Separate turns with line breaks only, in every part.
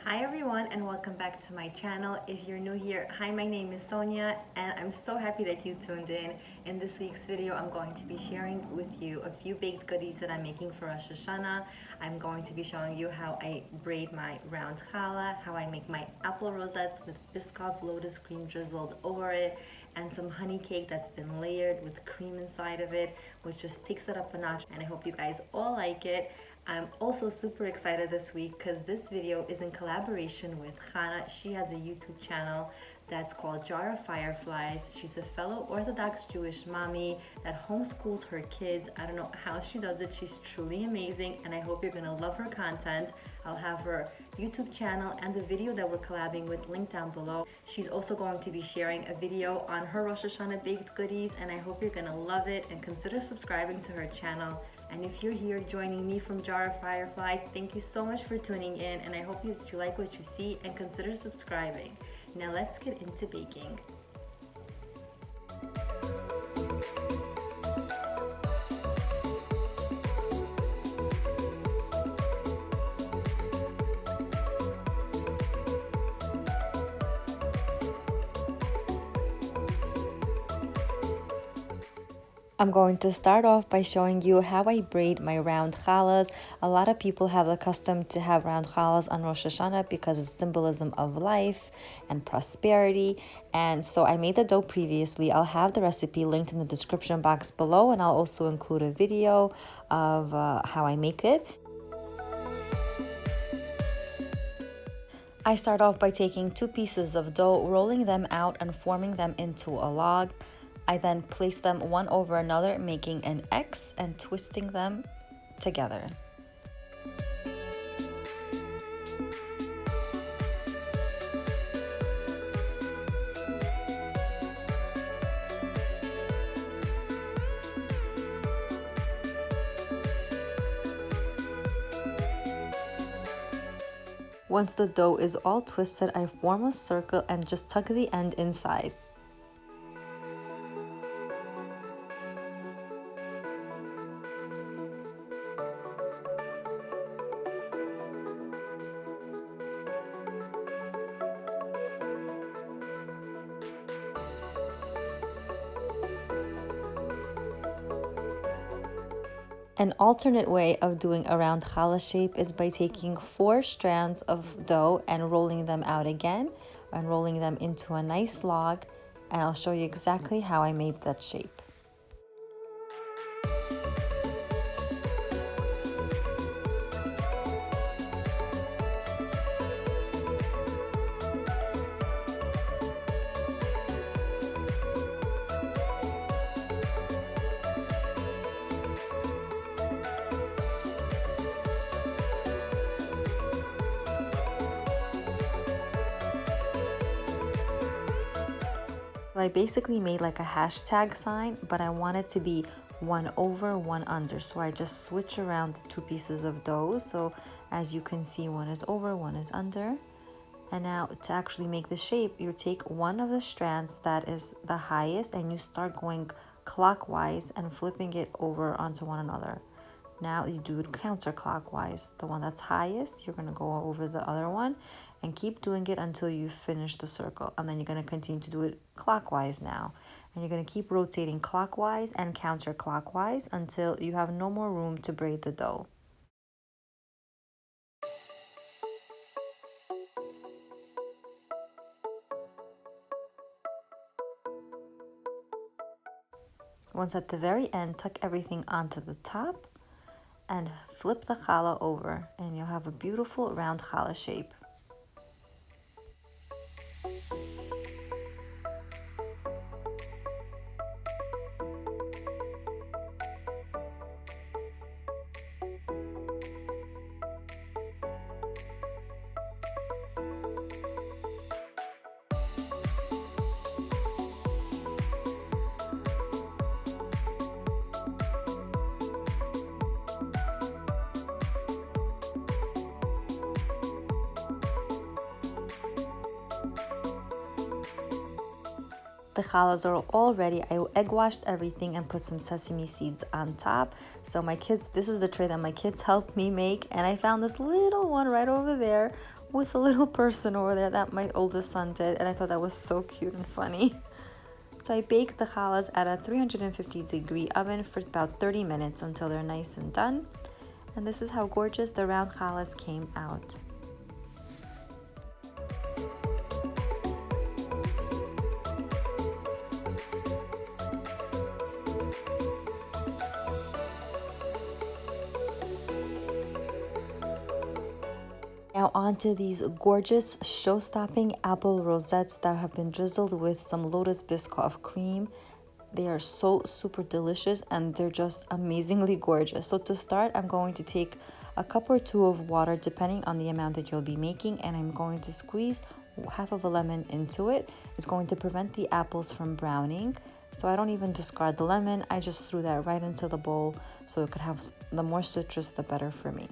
Hi everyone and welcome back to my channel. If you're new here, hi, my name is Sonia and I'm so happy that you tuned in. In this week's video, I'm going to be sharing with you a few baked goodies that I'm making for Rosh Hashana. I'm going to be showing you how I braid my round challah, how I make my apple rosettes with BISCOFF Lotus cream drizzled over it, and some honey cake that's been layered with cream inside of it, which just takes it up a notch, and I hope you guys all like it. I'm also super excited this week because this video is in collaboration with Hannah. She has a YouTube channel that's called Jar of Fireflies. She's a fellow Orthodox Jewish mommy that homeschools her kids. I don't know how she does it. She's truly amazing and I hope you're gonna love her content. I'll have her YouTube channel and the video that we're collabing with linked down below. She's also going to be sharing a video on her Rosh Hashana baked goodies and I hope you're gonna love it and consider subscribing to her channel. And if you're here joining me from Jar of Fireflies, thank you so much for tuning in and I hope you like what you see and consider subscribing. Now let's get into baking. I'm going to start off by showing you how I braid my round challahs. A lot of people have the custom to have round challahs on Rosh Hashana because it's symbolism of life and prosperity. And so I made the dough previously. I'll have the recipe linked in the description box below, and I'll also include a video of how I make it. I start off by taking 2 pieces of dough, rolling them out and forming them into a log. I then place them one over another, making an X and twisting them together. Once the dough is all twisted, I form a circle and just tuck the end inside. An alternate way of doing a round challah shape is by taking 4 strands of dough and rolling them out again and rolling them into a nice log, and I'll show you exactly how I made that shape. So I basically made like a hashtag sign, but I want it to be 1 over, 1 under. So I just switch around the 2 pieces of dough. So as you can see, 1 is over, 1 is under. And now to actually make the shape, you take one of the strands that is the highest and you start going clockwise and flipping it over onto one another. Now you do it counterclockwise. The one that's highest, you're going to go over the other one and keep doing it until you finish the circle. And then you're going to continue to do it clockwise now. And you're going to keep rotating clockwise and counterclockwise until you have no more room to braid the dough. Once at the very end, tuck everything onto the top and flip the challah over and you'll have a beautiful round challah shape. The challahs are all ready. I egg washed everything and put some sesame seeds on top. So my kids, this is the tray that my kids helped me make, and I found this little one right over there with a little person over there that my oldest son did, and I thought that was so cute and funny. So I baked the challahs at a 350-degree oven for about 30 minutes until they're nice and done. And this is how gorgeous the round challahs came out. Now onto these gorgeous show-stopping apple rosettes that have been drizzled with some Lotus BISCOFF cream. They are so super delicious and they're just amazingly gorgeous. So to start, I'm going to take a cup or two of water depending on the amount that you'll be making, and I'm going to squeeze half of a lemon into it. It's going to prevent the apples from browning. So I don't even discard the lemon, I just threw that right into the bowl so it could have the more citrus the better for me.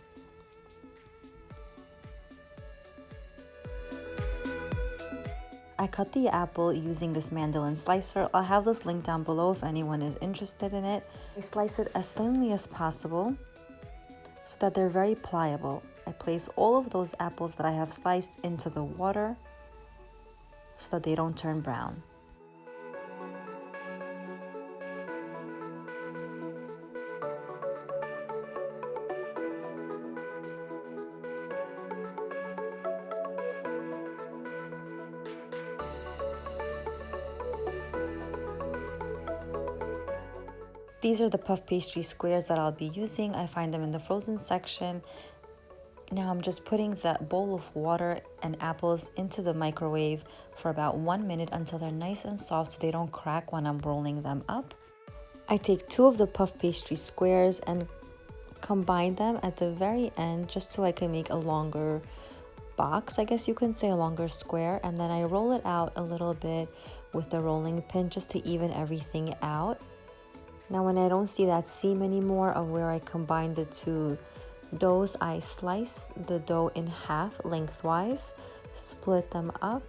I cut the apple using this mandolin slicer. I'll have this link down below if anyone is interested in it. I slice it as thinly as possible so that they're very pliable. I place all of those apples that I have sliced into the water so that they don't turn brown. These are the puff pastry squares that I'll be using. I find them in the frozen section. Now I'm just putting the bowl of water and apples into the microwave for about 1 minute until they're nice and soft so they don't crack when I'm rolling them up. I take 2 of the puff pastry squares and combine them at the very end just so I can make a longer box, I guess you can say, a longer square, and then I roll it out a little bit with the rolling pin just to even everything out. Now when I don't see that seam anymore of where I combined the 2 doughs, I slice the dough in half lengthwise, split them up,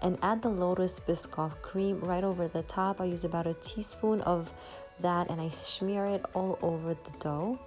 and add the Lotus BISCOFF cream right over the top. I use about a teaspoon of that and I smear it all over the dough.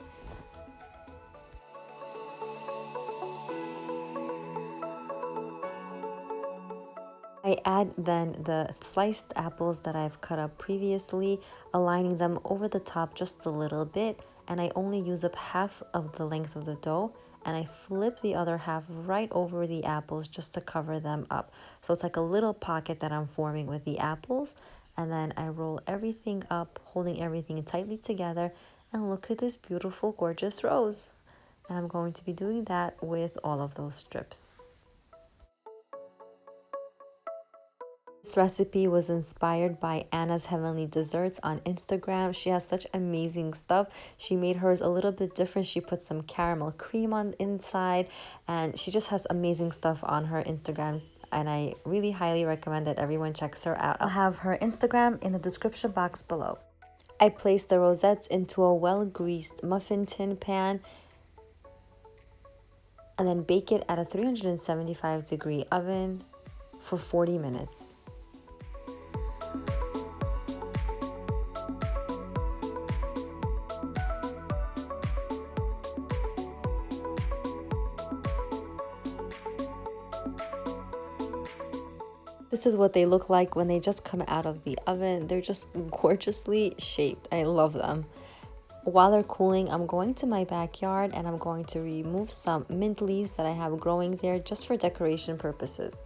I add then the sliced apples that I've cut up previously, aligning them over the top just a little bit, and I only use up half of the length of the dough, and I flip the other half right over the apples just to cover them up. So it's like a little pocket that I'm forming with the apples, and then I roll everything up, holding everything tightly together, and look at this beautiful, gorgeous rose. And I'm going to be doing that with all of those strips. This recipe was inspired by Anna's Heavenly Desserts on Instagram. She has such amazing stuff. She made hers a little bit different. She put some caramel cream on the inside, and she just has amazing stuff on her Instagram, and I really highly recommend that everyone checks her out. I'll have her Instagram in the description box below. I place the rosettes into a well-greased muffin tin pan and then bake it at a 375-degree oven for 40 minutes. This is what they look like when they just come out of the oven. They're just gorgeously shaped. I love them. While they're cooling, I'm going to my backyard and I'm going to remove some mint leaves that I have growing there just for decoration purposes.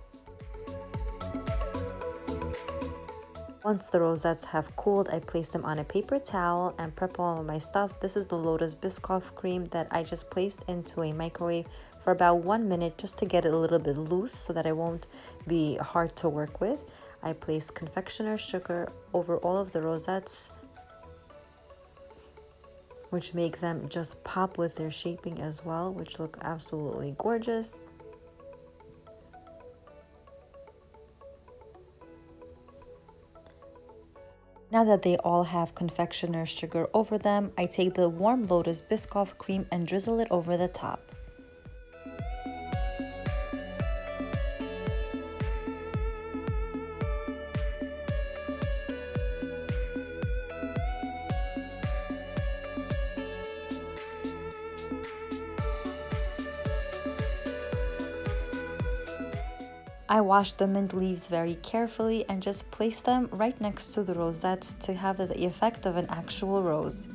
Once the rosettes have cooled, I place them on a paper towel and prep all of my stuff. This is the Lotus BISCOFF cream that I just placed into a microwave for about 1 minute just to get it a little bit loose so that it won't be hard to work with. I place confectioner's sugar over all of the rosettes, which make them just pop with their shaping as well, which look absolutely gorgeous. Now that they all have confectioner's sugar over them, I take the warm Lotus BISCOFF cream and drizzle it over the top. I washed the mint leaves very carefully and just placed them right next to the rosettes to have the effect of an actual rose.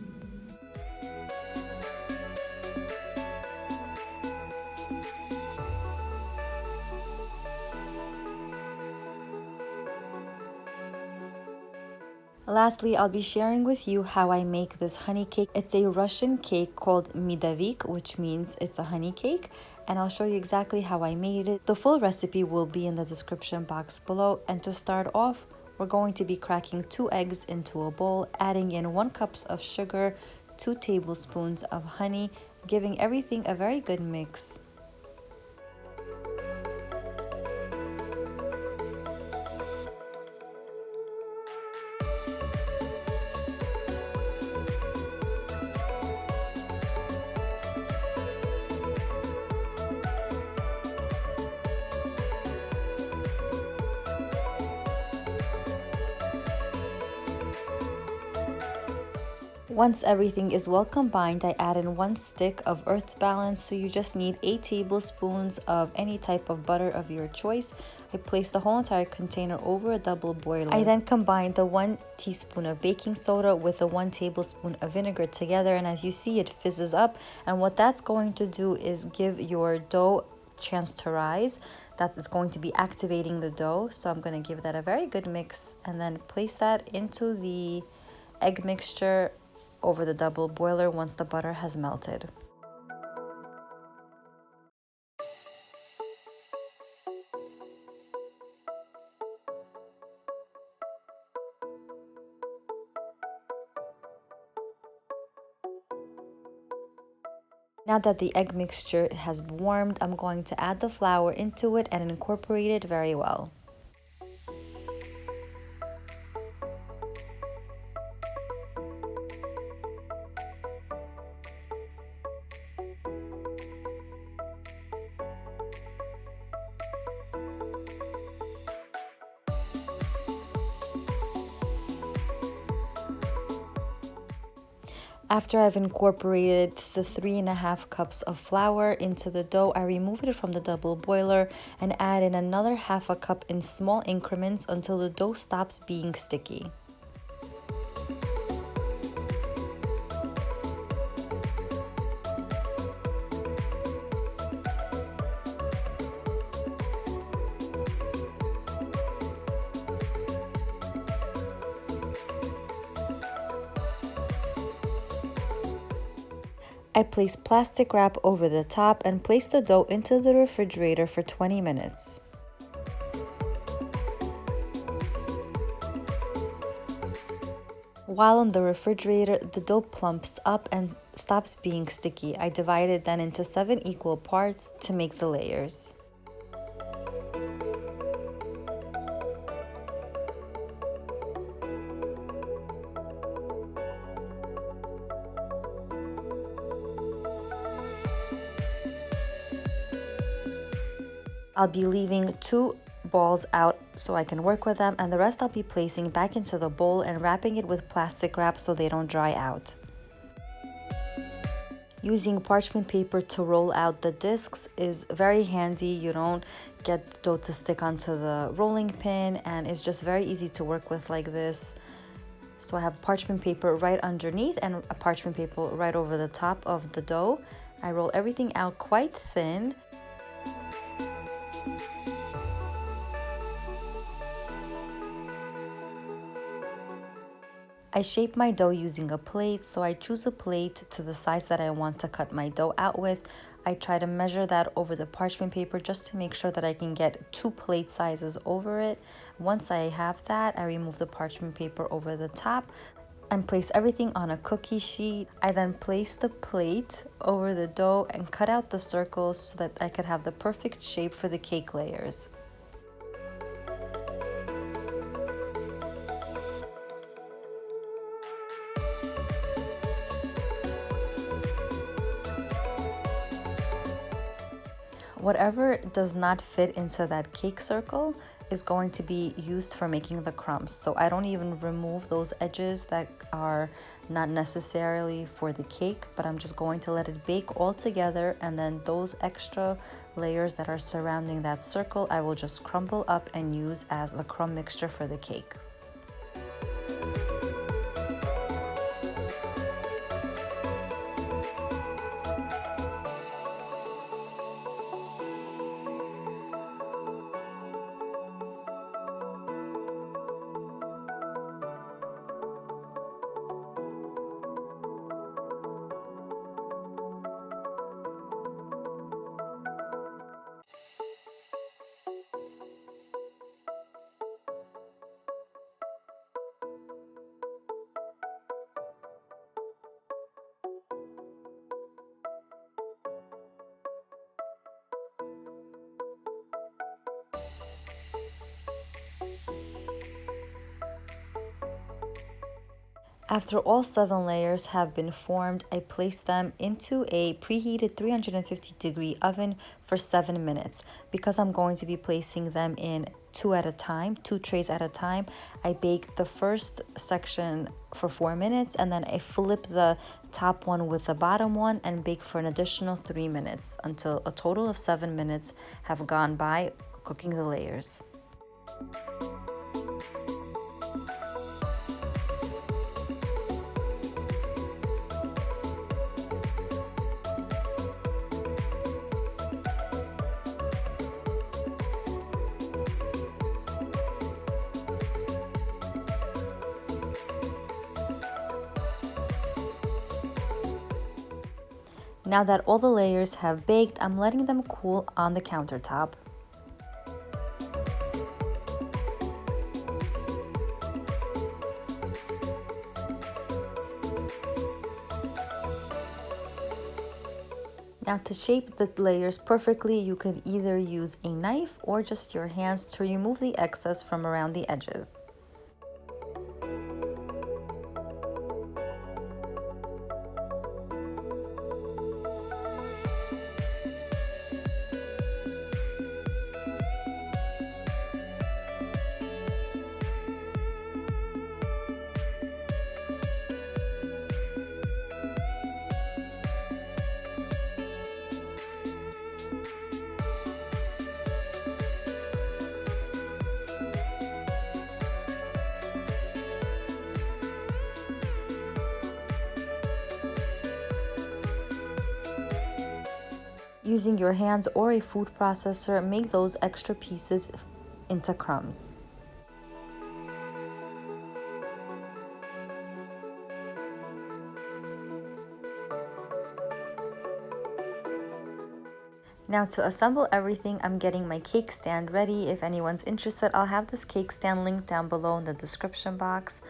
Lastly, I'll be sharing with you how I make this honey cake. It's a Russian cake called Medovik, which means it's a honey cake, and I'll show you exactly how I made it. The full recipe will be in the description box below. And to start off, we're going to be cracking 2 eggs into a bowl, adding in 1 cup of sugar, 2 tablespoons of honey, giving everything a very good mix. Once everything is well combined, I add in 1 stick of earth balance, so you just need 8 tablespoons of any type of butter of your choice. I place the whole entire container over a double boiler. I then combine the 1 teaspoon of baking soda with the 1 tablespoon of vinegar together, and as you see, it fizzes up, and what that's going to do is give your dough a chance to rise. That is going to be activating the dough, so I'm going to give that a very good mix and then place that into the egg mixture over the double boiler once the butter has melted. Now that the egg mixture has warmed, I'm going to add the flour into it and incorporate it very well. After I've incorporated the 3½ cups of flour into the dough, I remove it from the double boiler and add in another ½ cup in small increments until the dough stops being sticky. I place plastic wrap over the top and place the dough into the refrigerator for 20 minutes. While in the refrigerator, the dough plumps up and stops being sticky. I divide it then into 7 equal parts to make the layers. I'll be leaving 2 balls out so I can work with them, and the rest I'll be placing back into the bowl and wrapping it with plastic wrap so they don't dry out. Using parchment paper to roll out the discs is very handy. You don't get the dough to stick onto the rolling pin, and it's just very easy to work with like this. So I have parchment paper right underneath and a parchment paper right over the top of the dough. I roll everything out quite thin. I shape my dough using a plate, so I choose a plate to the size that I want to cut my dough out with. I try to measure that over the parchment paper just to make sure that I can get 2 plate sizes over it. Once I have that, I remove the parchment paper over the top and place everything on a cookie sheet. I then place the plate over the dough and cut out the circles so that I could have the perfect shape for the cake layers. Whatever does not fit into that cake circle is going to be used for making the crumbs. So I don't even remove those edges that are not necessarily for the cake, but I'm just going to let it bake all together, and then those extra layers that are surrounding that circle, I will just crumble up and use as a crumb mixture for the cake. After all 7 layers have been formed, I place them into a preheated 350-degree oven for 7 minutes. Because I'm going to be placing them in 2 at a time, 2 trays at a time, I bake the first section for 4 minutes and then I flip the top one with the bottom one and bake for an additional 3 minutes until a total of 7 minutes have gone by cooking the layers. Now that all the layers have baked, I'm letting them cool on the countertop. Now to shape the layers perfectly, you could either use a knife or just your hands to remove the excess from around the edges. Using your hands or a food processor, make those extra pieces into crumbs. Now to assemble everything, I'm getting my cake stand ready. If anyone's interested, I'll have this cake stand linked down below in the description box.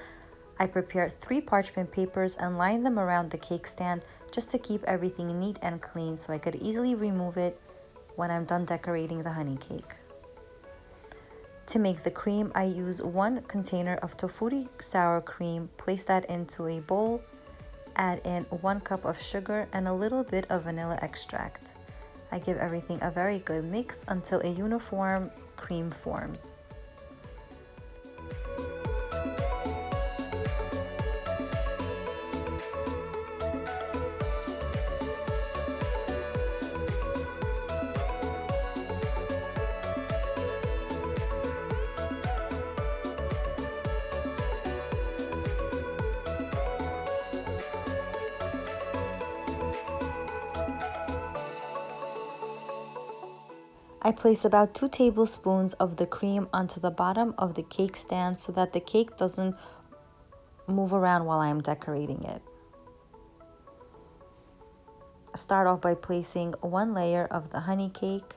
I prepared 3 parchment papers and lined them around the cake stand just to keep everything neat and clean so I could easily remove it when I'm done decorating the honey cake. To make the cream, I use 1 container of tofutti sour cream, place that into a bowl, add in 1 cup of sugar and a little bit of vanilla extract. I give everything a very good mix until a uniform cream forms. I place about 2 tablespoons of the cream onto the bottom of the cake stand so that the cake doesn't move around while I am decorating it. Start off by placing 1 layer of the honey cake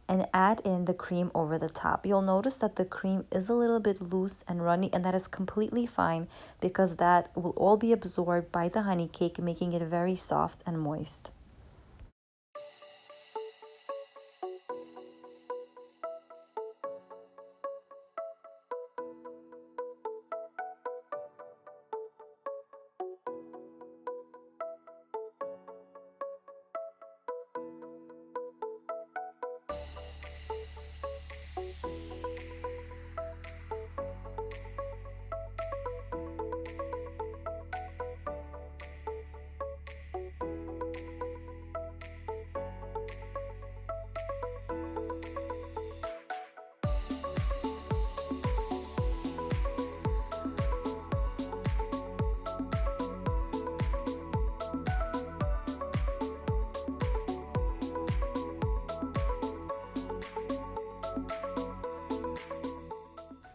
and add in the cream over the top. You'll notice that the cream is a little bit loose and runny, and that is completely fine because that will all be absorbed by the honey cake, making it very soft and moist.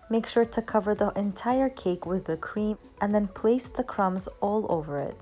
Make sure to cover the entire cake with the cream and then place the crumbs all over it.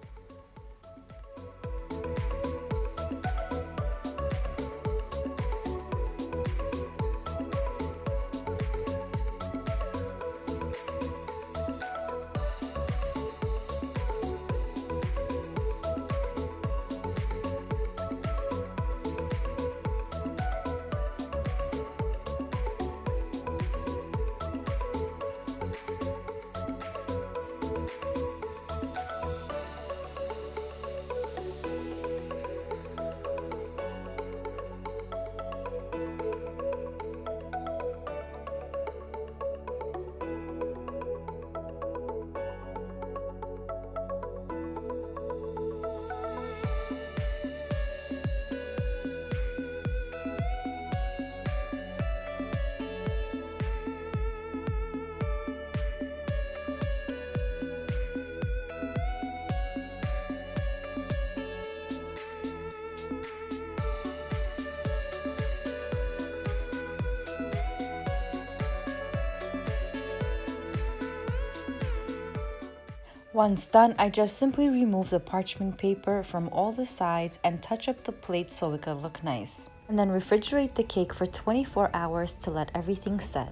Once done, I just simply remove the parchment paper from all the sides and touch up the plate so it could look nice. And then refrigerate the cake for 24 hours to let everything set.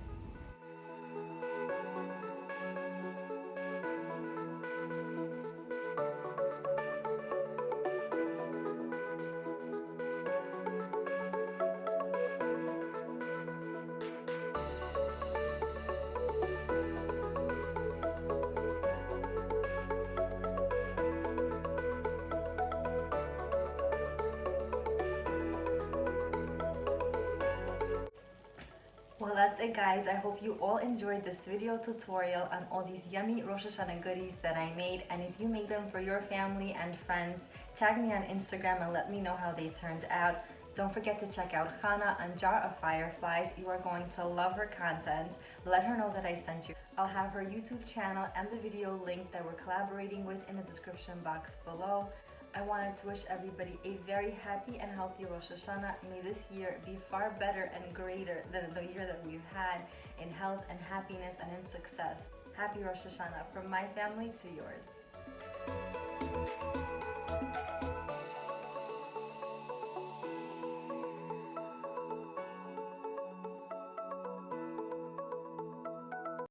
Well, that's it, guys. I hope you all enjoyed this video tutorial on all these yummy Rosh Hashana goodies that I made. And if you made them for your family and friends, tag me on Instagram and let me know how they turned out. Don't forget to check out Hannah on Jar of Fireflies. You are going to love her content. Let her know that I sent you. I'll have her YouTube channel and the video link that we're collaborating with in the description box below. I wanted to wish everybody a very happy and healthy Rosh Hashana. May this year be far better and greater than the year that we've had in health and happiness and in success. Happy Rosh Hashana from my family to yours.